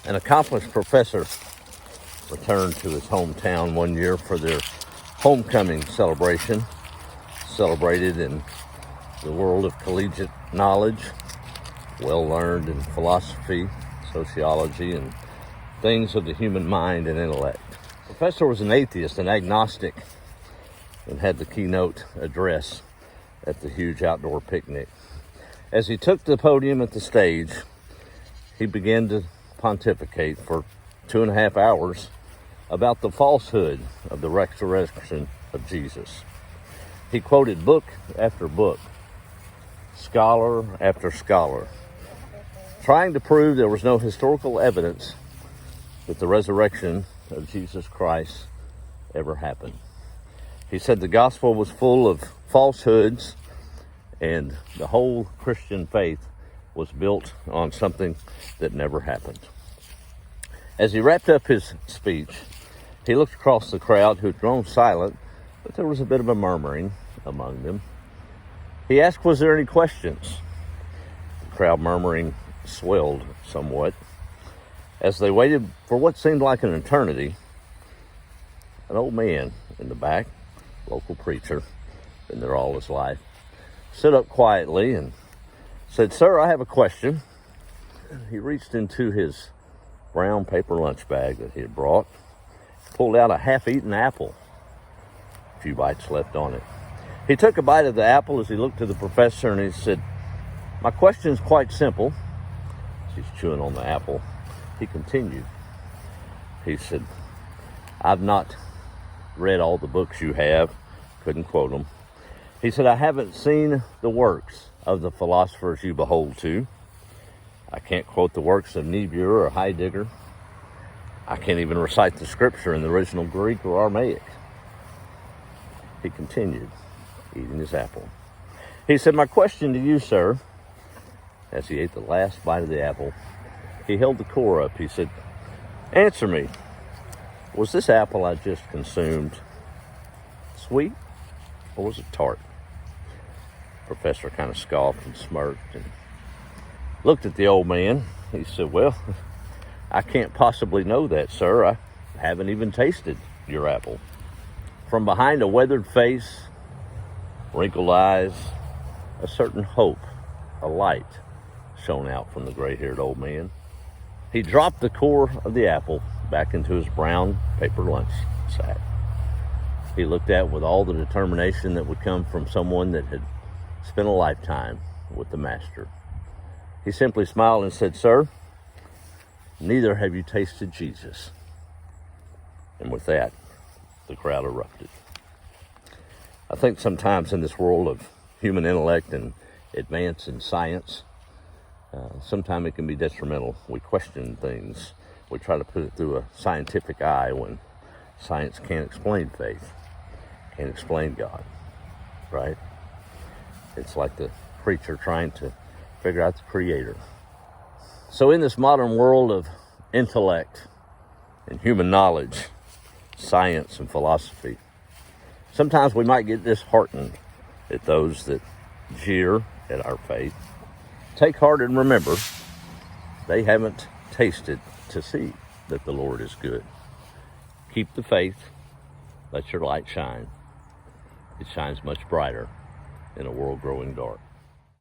An accomplished professor returned to his hometown one year for their homecoming celebration, celebrated in the world of collegiate knowledge, well learned in philosophy, sociology, and things of the human mind and intellect. The professor was an atheist and agnostic and had the keynote address at the huge outdoor picnic. As he took the podium at the stage, he began to pontificate for 2.5 hours about the falsehood of the resurrection of Jesus. He quoted book after book, scholar after scholar, trying to prove there was no historical evidence that the resurrection of Jesus Christ ever happened. He said the gospel was full of falsehoods and the whole Christian faith was built on something that never happened. As he wrapped up his speech, he looked across the crowd who had grown silent, but there was a bit of a murmuring among them. He asked, was there any questions? The crowd murmuring swelled somewhat. As they waited for what seemed like an eternity, an old man in the back, local preacher, been there all his life, stood up quietly and said, "Sir, I have a question." He reached into his brown paper lunch bag that he had brought, pulled out a half-eaten apple, a few bites left on it. He took a bite of the apple as he looked to the professor and he said, "My question is quite simple." As he's chewing on the apple, he continued. He said, "I've not read all the books you have," couldn't quote them. He said, "I haven't seen the works of the philosophers you behold to. I can't quote the works of Niebuhr or Heidegger. I can't even recite the scripture in the original Greek or Aramaic." He continued, eating his apple. He said, "My question to you, sir," as he ate the last bite of the apple, he held the core up. He said, "Answer me. Was this apple I just consumed sweet or was it tart?" The professor kind of scoffed and smirked and looked at the old man. He said, "Well, I can't possibly know that, sir. I haven't even tasted your apple." From behind a weathered face, wrinkled eyes, a certain hope, a light shone out from the gray-haired old man. He dropped the core of the apple back into his brown paper lunch sack. He looked at with all the determination that would come from someone that had spent a lifetime with the master. He simply smiled and said, "Sir, neither have you tasted Jesus." And with that, the crowd erupted. I think sometimes in this world of human intellect and advance in science, sometimes it can be detrimental. We question things. We try to put it through a scientific eye when science can't explain faith, can't explain God, right? It's like the preacher trying to figure out the creator. So in this modern world of intellect and human knowledge, science and philosophy, sometimes we might get disheartened at those that jeer at our faith. Take heart and remember, they haven't tasted to see that the Lord is good. Keep the faith. Let your light shine. It shines much brighter in a world growing dark.